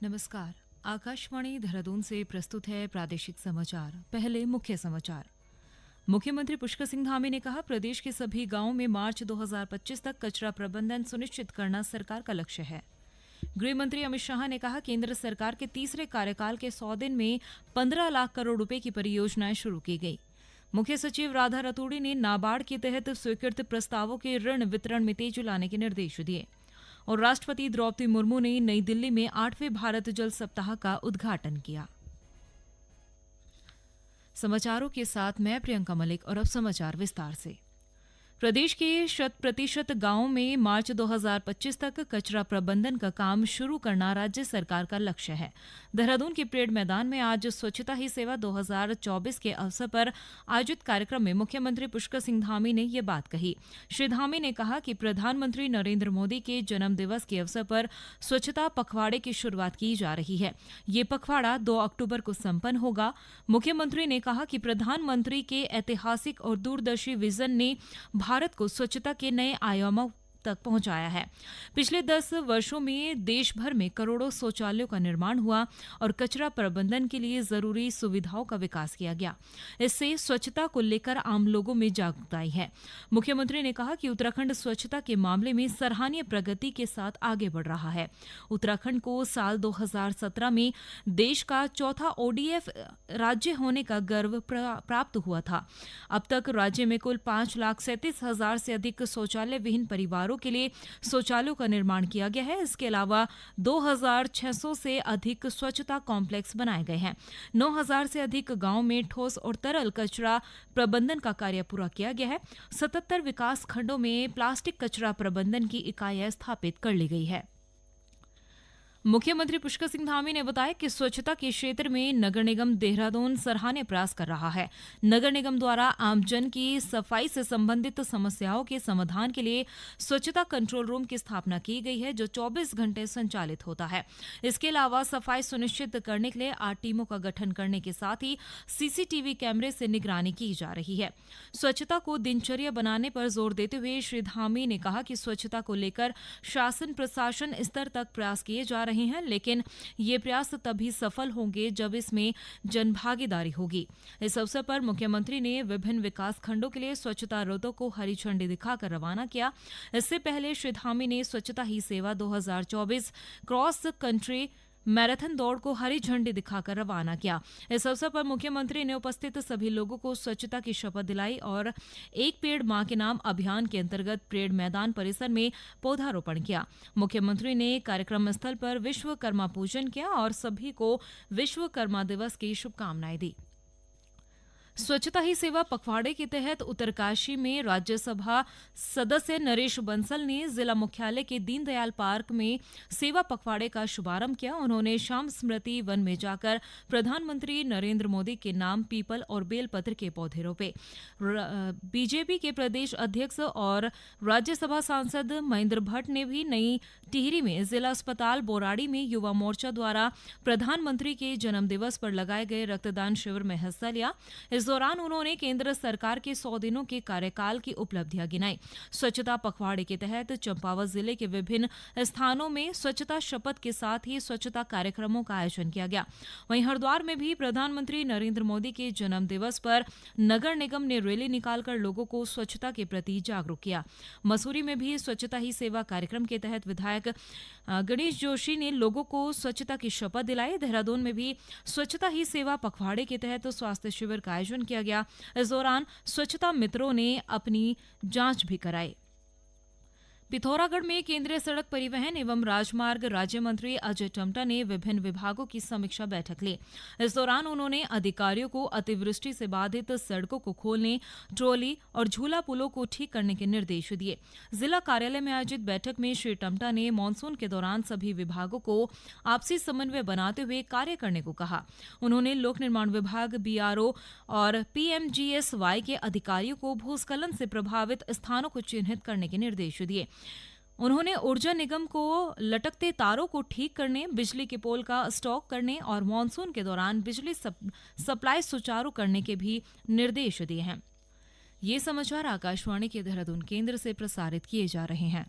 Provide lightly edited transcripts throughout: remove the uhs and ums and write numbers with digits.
नमस्कार। आकाशवाणी देहरादून से प्रस्तुत है प्रादेशिक समाचार। पहले मुख्य समाचार। मुख्यमंत्री पुष्कर सिंह धामी ने कहा, प्रदेश के सभी गांवों में मार्च 2025 तक कचरा प्रबंधन सुनिश्चित करना सरकार का लक्ष्य है। गृह मंत्री अमित शाह ने कहा, केंद्र सरकार के तीसरे कार्यकाल के 100 दिन में 15 लाख करोड़ रुपए की परियोजनाएं शुरू की गई। मुख्य सचिव राधा रतूड़ी ने नाबार्ड के तहत स्वीकृत प्रस्तावों के ऋण वितरण में तेजी लाने के निर्देश दिए। और राष्ट्रपति द्रौपदी मुर्मू ने नई दिल्ली में 8वें भारत जल सप्ताह का उद्घाटन किया। समाचारों के साथ मैं प्रियंका मलिक और अब समाचार विस्तार से। प्रदेश के 100% गांवों में मार्च 2025 तक कचरा प्रबंधन का काम शुरू करना राज्य सरकार का लक्ष्य है। देहरादून के परेड मैदान में आज स्वच्छता ही सेवा 2024 के अवसर पर आयोजित कार्यक्रम में मुख्यमंत्री पुष्कर सिंह धामी ने ये बात कही। श्री धामी ने कहा कि प्रधानमंत्री नरेंद्र मोदी के जन्म दिवस के अवसर पर स्वच्छता पखवाड़े की शुरुआत की जा रही है। ये पखवाड़ा 2 अक्टूबर को संपन्न होगा। मुख्यमंत्री ने कहा कि प्रधानमंत्री के ऐतिहासिक और दूरदर्शी विजन ने भारत को स्वच्छता के नए आयामों तक पहुंचाया है। पिछले 10 वर्षों में देश भर में करोड़ों शौचालयों का निर्माण हुआ और कचरा प्रबंधन के लिए जरूरी सुविधाओं का विकास किया गया। इससे स्वच्छता को लेकर आम लोगों में जागरूकता आई है। मुख्यमंत्री ने कहा कि उत्तराखंड स्वच्छता के मामले में सराहनीय प्रगति के साथ आगे बढ़ रहा है। उत्तराखंड को साल 2017 में देश का चौथा ODF राज्य होने का गर्व प्राप्त हुआ था। अब तक राज्य में कुल 5,37,000 से अधिक शौचालय विहीन परिवारों के लिए शौचालयों का निर्माण किया गया है। इसके अलावा 2,600 से अधिक स्वच्छता कॉम्प्लेक्स बनाए गए हैं। 9,000 से अधिक गांवों में ठोस और तरल कचरा प्रबंधन का कार्य पूरा किया गया है। 77 विकास खंडों में प्लास्टिक कचरा प्रबंधन की इकाइयां स्थापित कर ली गई है। मुख्यमंत्री पुष्कर सिंह धामी ने बताया कि स्वच्छता के क्षेत्र में नगर निगम देहरादून सराहनीय प्रयास कर रहा है। नगर निगम द्वारा आमजन की सफाई से संबंधित समस्याओं के समाधान के लिए स्वच्छता कंट्रोल रूम की स्थापना की गई है, जो 24 घंटे संचालित होता है। इसके अलावा सफाई सुनिश्चित करने के लिए 8 टीमों का गठन करने के साथ ही CCTV कैमरे से निगरानी की जा रही है। स्वच्छता को दिनचर्या बनाने पर जोर देते हुए श्री धामी ने कहा कि स्वच्छता को लेकर शासन प्रशासन स्तर तक प्रयास किए जा रहे हैं, लेकिन ये प्रयास तभी सफल होंगे जब इसमें जनभागीदारी होगी। इस अवसर पर मुख्यमंत्री ने विभिन्न विकास खंडों के लिए स्वच्छता रथों को हरी झंडी दिखाकर रवाना किया। इससे पहले श्री धामी ने स्वच्छता ही सेवा 2024 क्रॉस कंट्री मैराथन दौड़ को हरी झंडी दिखाकर रवाना किया। इस अवसर पर मुख्यमंत्री ने उपस्थित सभी लोगों को स्वच्छता की शपथ दिलाई और एक पेड़ मां के नाम अभियान के अंतर्गत परेड मैदान परिसर में पौधारोपण किया। मुख्यमंत्री ने कार्यक्रम स्थल पर विश्वकर्मा पूजन किया और सभी को विश्वकर्मा दिवस की शुभकामनाएं दी। स्वच्छता ही सेवा पखवाड़े के तहत उत्तरकाशी में राज्यसभा सदस्य नरेश बंसल ने जिला मुख्यालय के दीनदयाल पार्क में सेवा पखवाड़े का शुभारंभ किया। उन्होंने श्याम स्मृति वन में जाकर प्रधानमंत्री नरेंद्र मोदी के नाम पीपल और बेलपत्र के पौधे रोपे। बीजेपी के प्रदेश अध्यक्ष और राज्यसभा सांसद महेंद्र भट्ट ने भी नई टिहरी में जिला अस्पताल बोराड़ी में युवा मोर्चा द्वारा प्रधानमंत्री के जन्मदिवस पर लगाए गए रक्तदान शिविर में हिस्सा लिया। इस दौरान उन्होंने केंद्र सरकार के 100 दिनों के कार्यकाल की उपलब्धियां गिनाई। स्वच्छता पखवाड़े के तहत चंपावत जिले के विभिन्न स्थानों में स्वच्छता शपथ के साथ ही स्वच्छता कार्यक्रमों का आयोजन किया गया। वहीं हरिद्वार में भी प्रधानमंत्री नरेंद्र मोदी के जन्म दिवस पर नगर निगम ने रैली निकालकर लोगों को स्वच्छता के प्रति जागरूक किया। मसूरी में भी स्वच्छता ही सेवा कार्यक्रम के तहत विधायक गणेश जोशी ने लोगों को स्वच्छता की शपथ दिलाई। देहरादून में भी स्वच्छता ही सेवा पखवाड़े के तहत स्वास्थ्य शिविर का आयोजन किया गया। इस दौरान स्वच्छता मित्रों ने अपनी जांच भी कराई। पिथौरागढ़ में केंद्रीय सड़क परिवहन एवं राजमार्ग राज्य मंत्री अजय टम्टा ने विभिन्न विभागों की समीक्षा बैठक ली। इस दौरान उन्होंने अधिकारियों को अतिवृष्टि से बाधित सड़कों को खोलने, ट्रॉली और झूला पुलों को ठीक करने के निर्देश दिए। जिला कार्यालय में आयोजित बैठक में श्री टम्टा ने मानसून के दौरान सभी विभागों को आपसी समन्वय बनाते हुए कार्य करने को कहा। उन्होंने लोक निर्माण विभाग, BRO और PMGSY के अधिकारियों को भूस्खलन से प्रभावित स्थानों को चिन्हित करने के निर्देश दिए। उन्होंने ऊर्जा निगम को लटकते तारों को ठीक करने, बिजली के पोल का स्टॉक करने और मानसून के दौरान बिजली सप्लाई सुचारू करने के भी निर्देश दिए हैं। ये समाचार आकाशवाणी के देहरादून केंद्र से प्रसारित किए जा रहे हैं।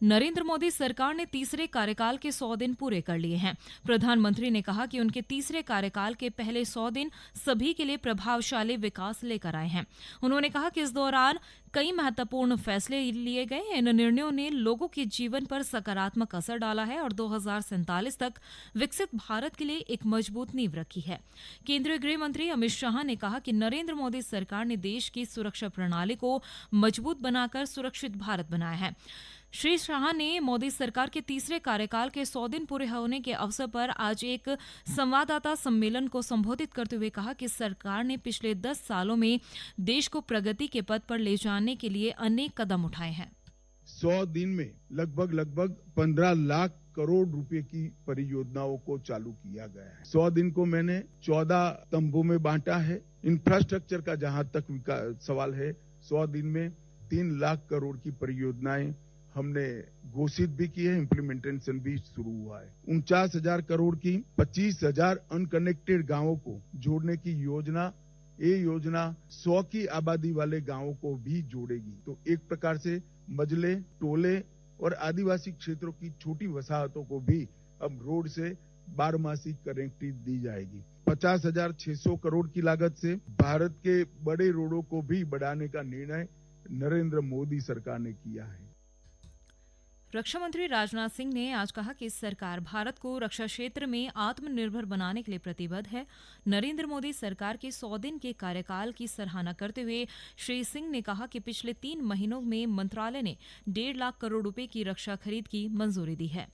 नरेंद्र मोदी सरकार ने तीसरे कार्यकाल के 100 दिन पूरे कर लिए हैं। प्रधानमंत्री ने कहा कि उनके तीसरे कार्यकाल के पहले 100 दिन सभी के लिए प्रभावशाली विकास लेकर आए हैं। उन्होंने कहा कि इस दौरान कई महत्वपूर्ण फैसले लिए गए। इन निर्णयों ने लोगों के जीवन पर सकारात्मक असर डाला है और 2047 तक विकसित भारत के लिए एक मजबूत नींव रखी है। केंद्रीय गृह मंत्री अमित शाह ने कहा कि नरेंद्र मोदी सरकार ने देश की सुरक्षा प्रणाली को मजबूत बनाकर सुरक्षित भारत बनाया है। श्री शाह ने मोदी सरकार के तीसरे कार्यकाल के 100 दिन पूरे होने के अवसर पर आज एक संवाददाता सम्मेलन को संबोधित करते हुए कहा कि सरकार ने पिछले 10 सालों में देश को प्रगति के पथ पर ले जाने के लिए अनेक कदम उठाए हैं। 100 दिन में लगभग 15 लाख करोड़ रुपए की परियोजनाओं को चालू किया गया है। 100 दिन को मैंने 14 स्तंभों में बांटा है। इंफ्रास्ट्रक्चर का जहां तक सवाल है, 100 दिन में 3 लाख करोड़ की परियोजनाएं हमने घोषित भी की है, इम्प्लीमेंटेशन भी शुरू हुआ है। 49,000 करोड़ की 25,000 अनकनेक्टेड गांवों को जोड़ने की योजना, ये योजना 100 की आबादी वाले गांवों को भी जोड़ेगी। तो एक प्रकार से मजले, टोले और आदिवासी क्षेत्रों की छोटी वसाहतों को भी अब रोड से 12मासी कनेक्टिविटी दी जाएगी। 50,600 करोड़ की लागत से भारत के बड़े रोडों को भी बढ़ाने का निर्णय नरेंद्र मोदी सरकार ने किया है। रक्षा मंत्री राजनाथ सिंह ने आज कहा कि सरकार भारत को रक्षा क्षेत्र में आत्मनिर्भर बनाने के लिए प्रतिबद्ध है। नरेंद्र मोदी सरकार के 100 दिन के कार्यकाल की सराहना करते हुए श्री सिंह ने कहा कि पिछले 3 महीनों में मंत्रालय ने 1.5 लाख करोड़ रुपए की रक्षा खरीद की मंजूरी दी है।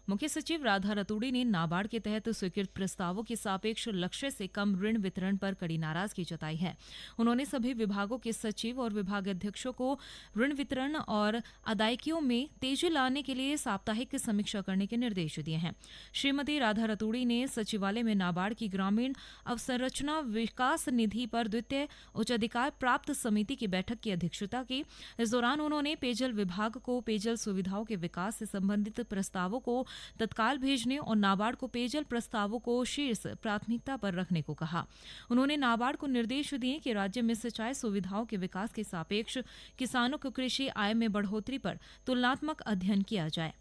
मुख्य सचिव राधा रतूड़ी ने नाबार्ड के तहत स्वीकृत प्रस्तावों के सापेक्ष लक्ष्य से कम ऋण वितरण पर कड़ी नाराजगी जताई है। उन्होंने सभी विभागों के सचिव और विभागाध्यक्षों को ऋण वितरण और अदायगियों में तेजी लाने के लिए साप्ताहिक समीक्षा करने के निर्देश दिए हैं। श्रीमती राधा रतूड़ी ने सचिवालय में नाबार्ड की ग्रामीण अवसंरचना विकास निधि पर द्वितीय उच्चाधिकार प्राप्त समिति की बैठक की अध्यक्षता की। इस दौरान उन्होंने पेयजल विभाग को पेयजल सुविधाओं के विकास से संबंधित प्रस्तावों को तत्काल भेजने और नाबार्ड को पेयजल प्रस्तावों को शीर्ष प्राथमिकता पर रखने को कहा। उन्होंने नाबार्ड को निर्देश दिए कि राज्य में सिंचाई सुविधाओं के विकास के सापेक्ष किसानों को कृषि आय में बढ़ोतरी पर तुलनात्मक अध्ययन किया जाए।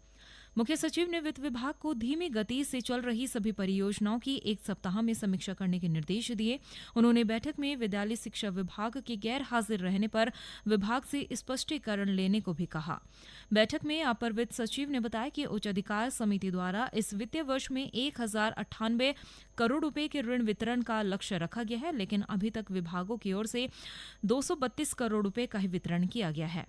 मुख्य सचिव ने वित्त विभाग को धीमी गति से चल रही सभी परियोजनाओं की 1 सप्ताह में समीक्षा करने के निर्देश दिए। उन्होंने बैठक में विद्यालय शिक्षा विभाग के गैर हाजिर रहने पर विभाग से स्पष्टीकरण लेने को भी कहा। बैठक में अपर वित्त सचिव ने बताया कि उच्चाधिकार समिति द्वारा इस वित्तीय वर्ष में 1098 करोड़ रुपए के ऋण वितरण का लक्ष्य रखा गया है, लेकिन अभी तक विभागों की ओर से 232 करोड़ रुपए का ही वितरण किया गया है।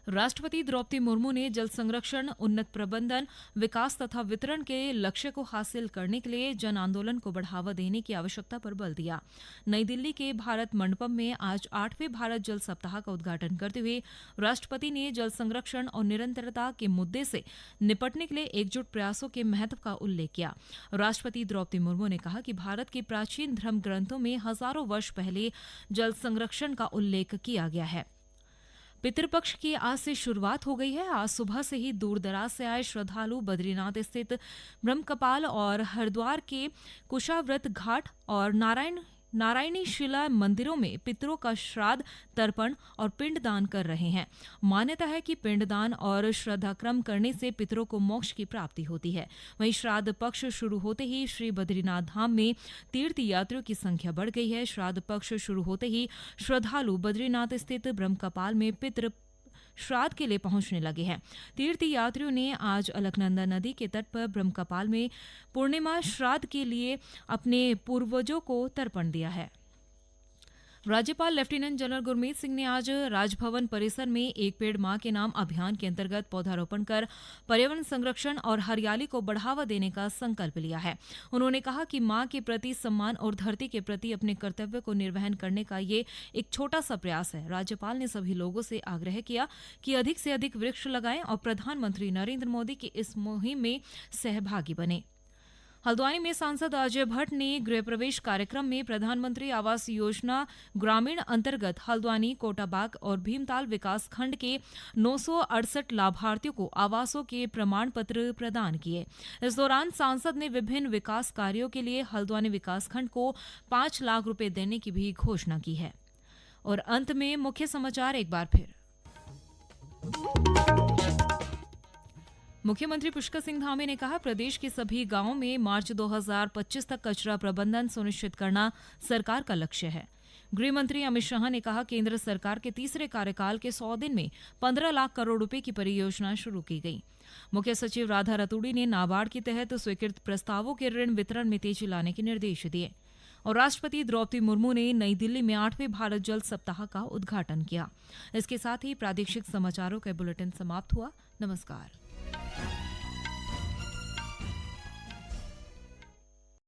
राष्ट्रपति द्रौपदी मुर्मू ने जल संरक्षण, उन्नत प्रबंधन, विकास तथा वितरण के लक्ष्य को हासिल करने के लिए जन आंदोलन को बढ़ावा देने की आवश्यकता पर बल दिया। नई दिल्ली के भारत मंडपम में आज 8वें भारत जल सप्ताह का उद्घाटन करते हुए राष्ट्रपति ने जल संरक्षण और निरंतरता के मुद्दे से निपटने के लिए एकजुट प्रयासों के महत्व का उल्लेख किया। राष्ट्रपति द्रौपदी मुर्मू ने कहा कि भारत के प्राचीन धर्म ग्रंथों में हजारों वर्ष पहले जल संरक्षण का उल्लेख किया गया है। पितृपक्ष की आज से शुरुआत हो गई है। आज सुबह से ही दूर दराज से आए श्रद्धालु बद्रीनाथ स्थित ब्रह्मकपाल और हरिद्वार के कुशाव्रत घाट और नारायणी शिला मंदिरों में पितरों का श्राद्ध, तर्पण और पिंडदान कर रहे हैं। मान्यता है कि पिंडदान और श्रद्धाक्रम करने से पितरों को मोक्ष की प्राप्ति होती है। वहीं श्राद्ध पक्ष शुरू होते ही श्री बद्रीनाथ धाम में तीर्थ यात्रियों की संख्या बढ़ गई है। श्राद्ध पक्ष शुरू होते ही श्रद्धालु बद्रीनाथ स्थित ब्रह्मकपाल में पितृ श्राद्ध के लिए पहुंचने लगे हैं। तीर्थ यात्रियों ने आज अलकनंदा नदी के तट पर ब्रह्मकपाल में पूर्णिमा श्राद्ध के लिए अपने पूर्वजों को तर्पण दिया है। राज्यपाल लेफ्टिनेंट जनरल गुरमीत सिंह ने आज राजभवन परिसर में एक पेड़ मां के नाम अभियान के अंतर्गत पौधारोपण कर पर्यावरण संरक्षण और हरियाली को बढ़ावा देने का संकल्प लिया है। उन्होंने कहा कि मां के प्रति सम्मान और धरती के प्रति अपने कर्तव्य को निर्वहन करने का ये एक छोटा सा प्रयास है। राज्यपाल ने सभी लोगों से आग्रह किया कि अधिक से अधिक वृक्ष लगाएं और प्रधानमंत्री नरेंद्र मोदी की इस मुहिम में सहभागी बने। हल्द्वानी में सांसद अजय भट्ट ने गृह प्रवेश कार्यक्रम में प्रधानमंत्री आवास योजना ग्रामीण अंतर्गत हल्द्वानी, कोटाबाग और भीमताल विकास खंड के 968 लाभार्थियों को आवासों के प्रमाण पत्र प्रदान किए। इस दौरान सांसद ने विभिन्न विकास कार्यों के लिए हल्द्वानी विकास खंड को 5 लाख रुपए देने की भी घोषणा की है। और अंत में मुख्य समाचार एक बार फिर। मुख्यमंत्री पुष्कर सिंह धामी ने कहा, प्रदेश के सभी गांवों में मार्च 2025 तक कचरा प्रबंधन सुनिश्चित करना सरकार का लक्ष्य है। गृह मंत्री अमित शाह ने कहा, केंद्र सरकार के तीसरे कार्यकाल के 100 दिन में 15 लाख करोड़ रुपए की परियोजना शुरू की गई। मुख्य सचिव राधा रतूड़ी ने नाबार्ड के तहत स्वीकृत प्रस्तावों के ऋण वितरण में तेजी लाने के निर्देश दिए। और राष्ट्रपति द्रौपदी मुर्मू ने नई दिल्ली में 8वें भारत जल सप्ताह का उद्घाटन किया। इसके साथ ही प्रादेशिक समाचारों का बुलेटिन समाप्त हुआ। नमस्कार।